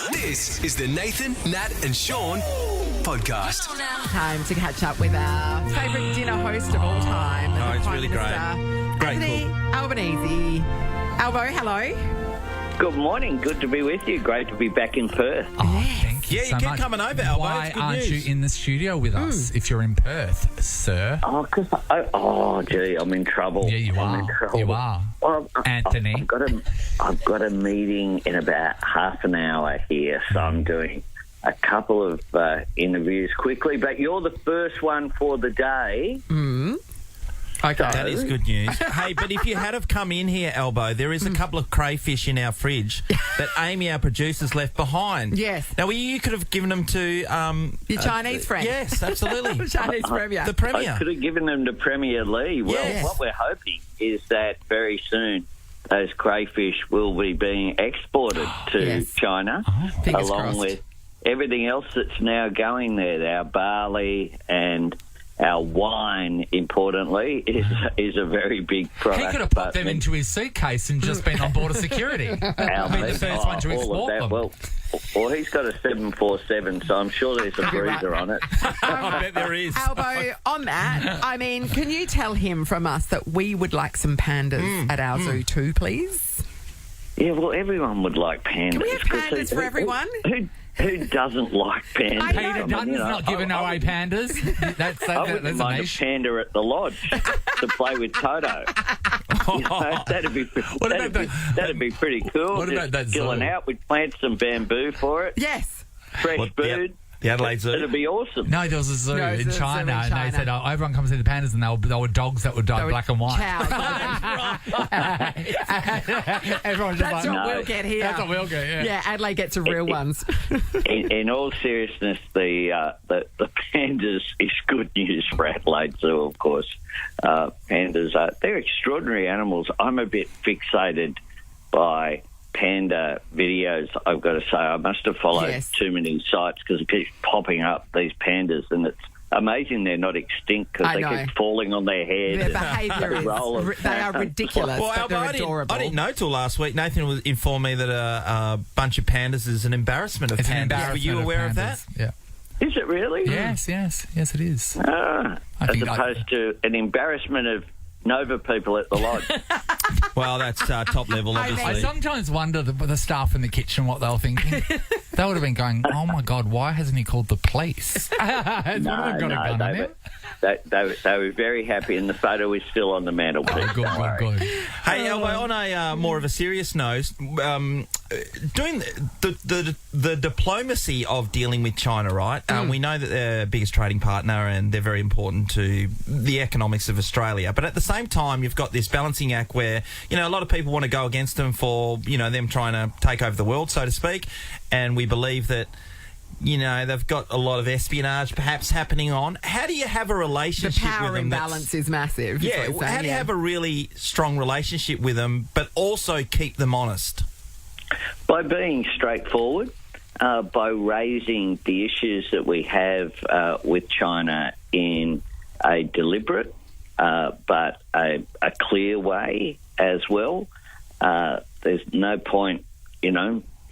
This is the Nathan, Nat and Sean podcast. Time to catch up with our favourite dinner host of all time. Oh, it's Prime really Minister, great. Anthony Albanese. Albo, hello. Good morning. Good to be with you. Great to be back in Perth. Oh, thank you Yeah, so you keep much. coming over, Albo. Why It's good aren't news. you in the studio with us if you're in Perth, sir? Gee, I'm in trouble. Yeah, you I'm are. in trouble. You are. Well, Anthony. I've got a meeting in about half an hour here, so I'm doing a couple of interviews quickly. But you're the first one for the day. Okay. That is good news. Hey, but if you had have come in here, Albo, there is a couple of crayfish in our fridge that Amy, our producer's, left behind. Yes. Now, you could have given them to... Your Chinese friend. Yes, absolutely. Chinese Premier. The Premier. I could have given them to Premier Lee. Well, Yes. what we're hoping is that very soon those crayfish will be being exported to Yes. China, Fingers along crossed. with everything else that's now going there. Our barley and our wine, importantly, is a very big product. He could have put them into his suitcase and just been on board of security. I'll be the first one to export them. Well, he's got a 747, so I'm sure there's a breather on it. I bet there is. Albo, on that, I mean, can you tell him from us that we would like some pandas at our zoo too, please? Yeah, well, everyone would like pandas. Can we have pandas for everyone? Who doesn't like pandas? I know. Peter Dutton's not giving away pandas. That's I wouldn't a mind a niche. panda at the lodge to play with Toto. You know, that'd be pretty cool. What about Just that chilling zoo? out. We'd plant some bamboo for it. Yes. Fresh What, food. The Adelaide Zoo. It'd be awesome. No, there was a zoo No, in there's a zoo China, in and China. they said, everyone comes to see the pandas, and they were dogs that would dye black and white. Everyone's just That's like, what we'll get here. That's what we'll get, yeah. Yeah, Adelaide gets the real ones. In all seriousness, the pandas is good news for Adelaide Zoo, of course. Pandas they're extraordinary animals. I'm a bit fixated by panda videos, I've got to say. I must have followed too many sites because it keeps popping up, these pandas, and it's amazing they're not extinct because they keep falling on their head. Their behaviour they are ridiculous, Well, but Albo, they're adorable. I didn't know till last week. Nathan informed me that a bunch of pandas is an embarrassment of It's an pandas. embarrassment Were you aware of that? pandas. Yeah. Is it really? Yes, it is. As think opposed to an embarrassment of Nova people at the lodge. Well, that's top level, I obviously. sometimes wonder the staff in the kitchen what they were thinking. They would have been going, "Oh my God, why hasn't he called the police?" They were very happy, and the photo is still on the mantelpiece. Good. Hey, Albo, on a more of a serious note, doing the diplomacy of dealing with China, right? We know that they're our biggest trading partner and they're very important to the economics of Australia. But at the same time, you've got this balancing act where, a lot of people want to go against them for, them trying to take over the world, so to speak. And we believe that, they've got a lot of espionage perhaps happening on. How do you have a relationship The power with them? imbalance is massive. Yeah, how do you have a really strong relationship with them, but also keep them honest? By being straightforward, by raising the issues that we have with China in a deliberate but a clear way as well. There's no point,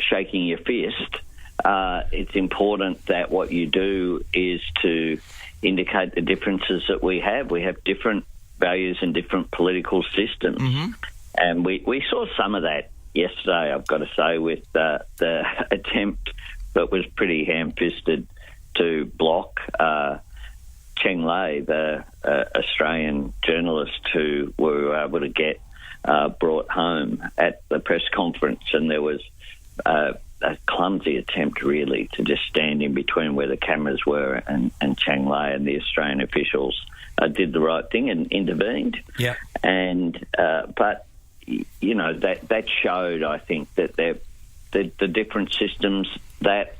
shaking your fist. It's important that what you do is to indicate the differences that we have. We have different values and different political systems. Mm-hmm. And we saw some of that yesterday, I've got to say, with the attempt that was pretty ham-fisted to block Cheng Lei, the Australian journalist who were able to get brought home at the press conference. And there was a clumsy attempt, really, to just stand in between where the cameras were and Cheng Lei, and the Australian officials did the right thing and intervened. Yeah. And but that showed, I think, that the different systems that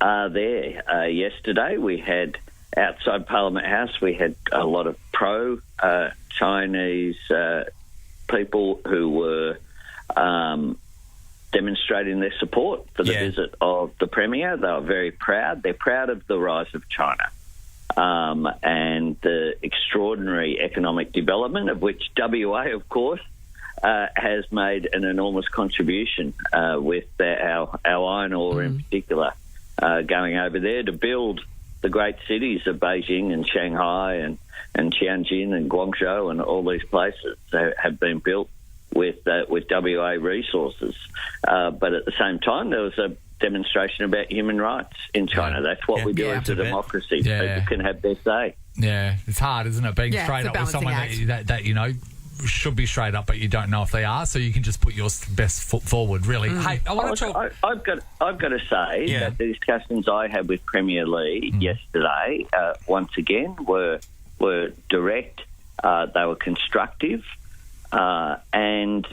are there. Yesterday we had outside Parliament House, we had a lot of pro-Chinese people who were demonstrating their support for the visit of the Premier. They were very proud. They're proud of the rise of China and the extraordinary economic development, of which WA, of course, has made an enormous contribution with our iron ore in particular, going over there to build the great cities of Beijing and Shanghai and Tianjin and Guangzhou and all these places that have been built with WA resources. But at the same time, there was a demonstration about human rights in China. That's what we do as a democracy. Yeah. People can have their say. Yeah, it's hard, isn't it? Being straight up with someone that you know should be straight up, but you don't know if they are, so you can just put your best foot forward, really. Hey, I want to talk... I've got to say that the discussions I had with Premier Lee yesterday, once again, were direct, they were constructive, and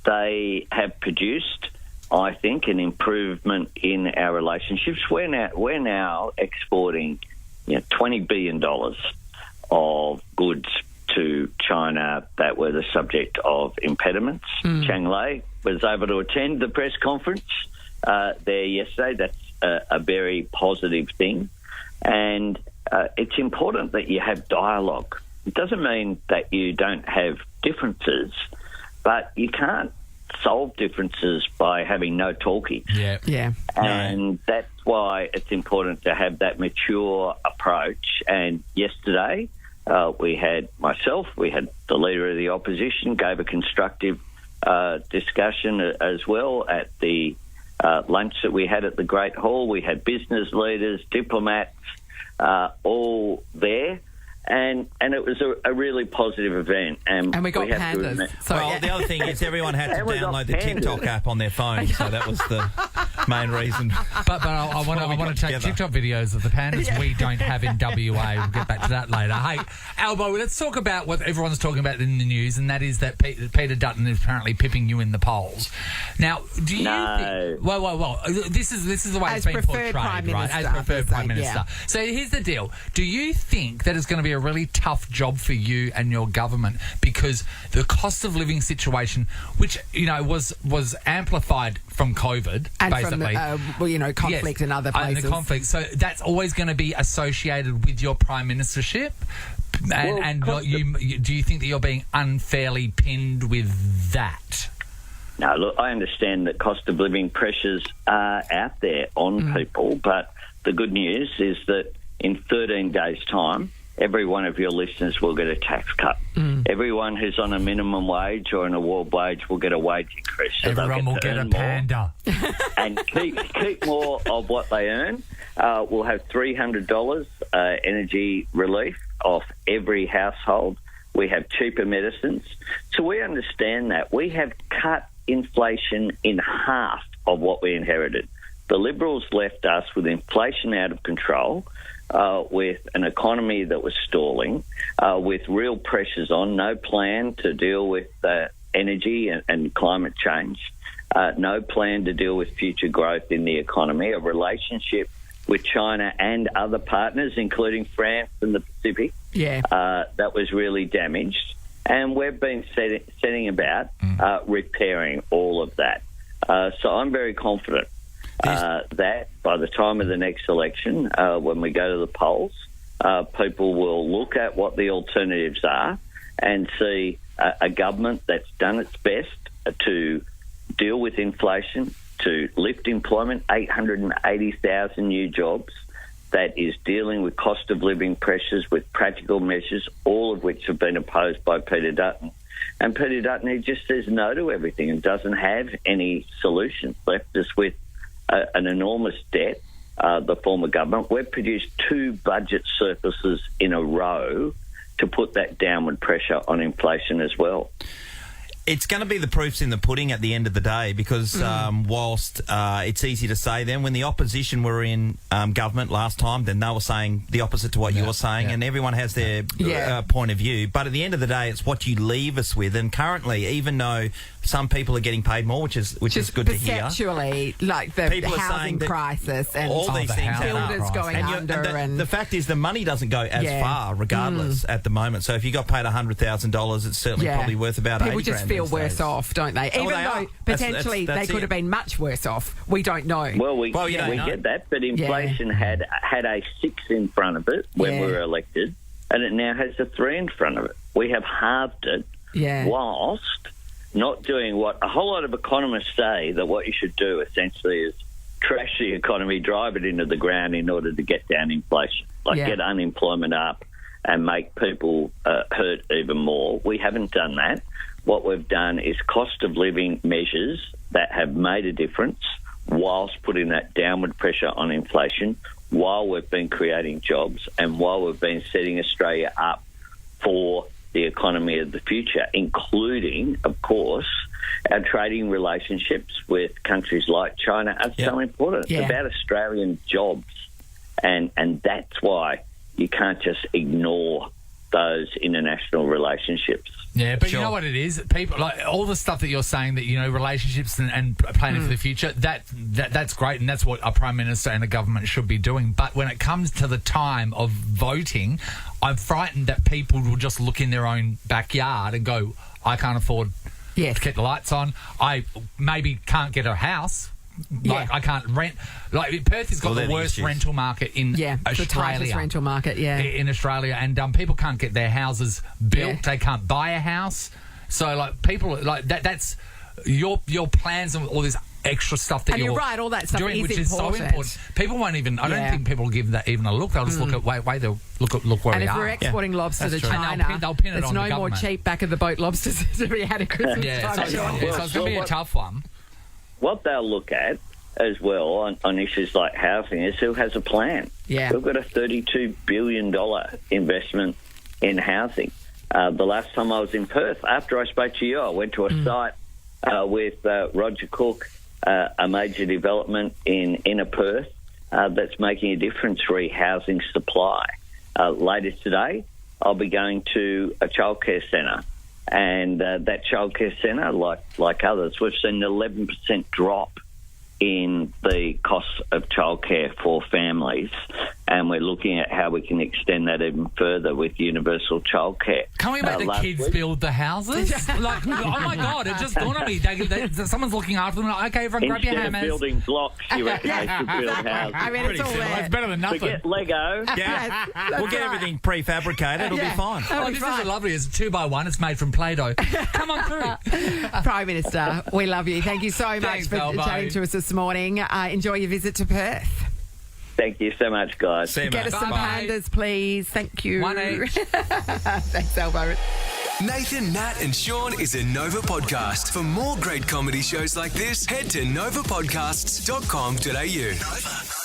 they have produced, I think, an improvement in our relationships. We're now exporting $20 billion of goods to China that were the subject of impediments. Chang Lei was able to attend the press conference there yesterday. That's a very positive thing. And it's important that you have dialogue. It doesn't mean that you don't have differences, but you can't solve differences by having no talking. Yeah. And that's why it's important to have that mature approach. And yesterday, we had the Leader of the Opposition, gave a constructive discussion as well at the lunch that we had at the Great Hall. We had business leaders, diplomats, all there. And it was a really positive event. And we got Pandas. The other thing is everyone had to download the TikTok app on their phone, so that was the main reason. But I want to take TikTok videos of the Pandas we don't have in WA. We'll get back to that later. Hey, Albo, let's talk about what everyone's talking about in the news, and that is that Peter Dutton is apparently pipping you in the polls. Now, do you think... Well, this is the way it's been portrayed, right? As preferred Prime Minister. Yeah. So here's the deal. Do you think that it's going to be a really tough job for you and your government, because the cost of living situation, which was amplified from COVID, and basically, from conflict in other places, and the conflict, so that's always going to be associated with your prime ministership. Do you think that you're being unfairly pinned with that? No, look, I understand that cost of living pressures are out there on people, but the good news is that in 13 days' time, every one of your listeners will get a tax cut. Everyone who's on a minimum wage or an award wage will get a wage increase. So everyone will get a panda. And keep more of what they earn. We'll have $300 energy relief off every household. We have cheaper medicines. So we understand that. We have cut inflation in half of what we inherited. The Liberals left us with inflation out of control, with an economy that was stalling, with real pressures on, no plan to deal with energy and climate change, no plan to deal with future growth in the economy, a relationship with China and other partners, including France and the Pacific, that was really damaged. And we've been setting about repairing all of that. So I'm very confident that by the time of the next election, when we go to the polls, people will look at what the alternatives are and see a government that's done its best to deal with inflation, to lift employment, 880,000 new jobs, that is dealing with cost of living pressures with practical measures, all of which have been opposed by Peter Dutton. And Peter Dutton, he just says no to everything and doesn't have any solutions, left us with an enormous debt, the former government. We've produced 2 budget surpluses in a row to put that downward pressure on inflation as well. It's going to be the proofs in the pudding at the end of the day, because whilst it's easy to say then, when the opposition were in government last time, then they were saying the opposite to what you're saying, and everyone has their point of view. But at the end of the day, it's what you leave us with. And currently, even though some people are getting paid more, which is good to hear. Perceptually, like the people housing crisis and all these things builders going under. And the fact is, the money doesn't go as far, regardless, at the moment. So if you got paid $100,000, it's certainly probably worth about people 80 just feel worse off, don't they? Even though potentially they could have been much worse off. We don't know. Well, we get that, but inflation had a 6 in front of it when we were elected, and it now has a 3 in front of it. We have halved it whilst not doing what a whole lot of economists say that what you should do essentially is trash the economy, drive it into the ground in order to get down inflation, get unemployment up and make people hurt even more. We haven't done that. What we've done is cost of living measures that have made a difference whilst putting that downward pressure on inflation, while we've been creating jobs and while we've been setting Australia up for the economy of the future, including, of course, our trading relationships with countries like China are so important. It's about Australian jobs, and that's why you can't just ignore those international relationships. Yeah, but you know what it is? People, like all the stuff that you're saying, that, you know, relationships and planning for the future, that's great, and that's what a Prime Minister and a government should be doing. But when it comes to the time of voting, I'm frightened that people will just look in their own backyard and go, I can't afford to keep the lights on. I maybe can't get a house. I can't rent. Like, Perth has got the worst rental market in Australia. The tightest rental market, in Australia, and people can't get their houses built. They can't buy a house. So, like, people like that's your plans and all this extra stuff that you're right. All that stuff doing, is which important. is so important. People won't even. I don't think people will give that even a look. They'll just look at they'll look where and we are. if we're exporting lobster to true. China, they'll pin it there's on no the more government. cheap back of the boat lobsters to be had at Christmas time. So it's going to be a tough one. What they'll look at as well on issues like housing is who has a plan. Yeah. We've got a $32 billion investment in housing. The last time I was in Perth, after I spoke to you, I went to a site with Roger Cook, a major development in inner Perth that's making a difference for housing supply. Later today, I'll be going to a childcare centre. And that childcare centre, like others, we've seen an 11% drop in the costs of childcare for families, and we're looking at how we can extend that even further with universal childcare. Can't we make the kids build the houses? Like, oh my God, it just dawned on me. Someone's looking after them. Like, okay, everyone grab your hammers. Instead of building blocks, you reckon they should build houses. I mean, it's all there. It's better than nothing. Forget Lego. We'll get everything prefabricated. It'll be fine. Oh, this is lovely. It's 2x1. It's made from Play-Doh. Come on through. Prime Minister, we love you. Thank you so much for chatting to us this morning. Enjoy your visit to Perth. Thank you so much, guys. See you, Get us some pandas, please. Thank you. One each. Thanks, Albo. Nathan, Nat and Sean is a Nova podcast. For more great comedy shows like this, head to novapodcasts.com.au. Nova.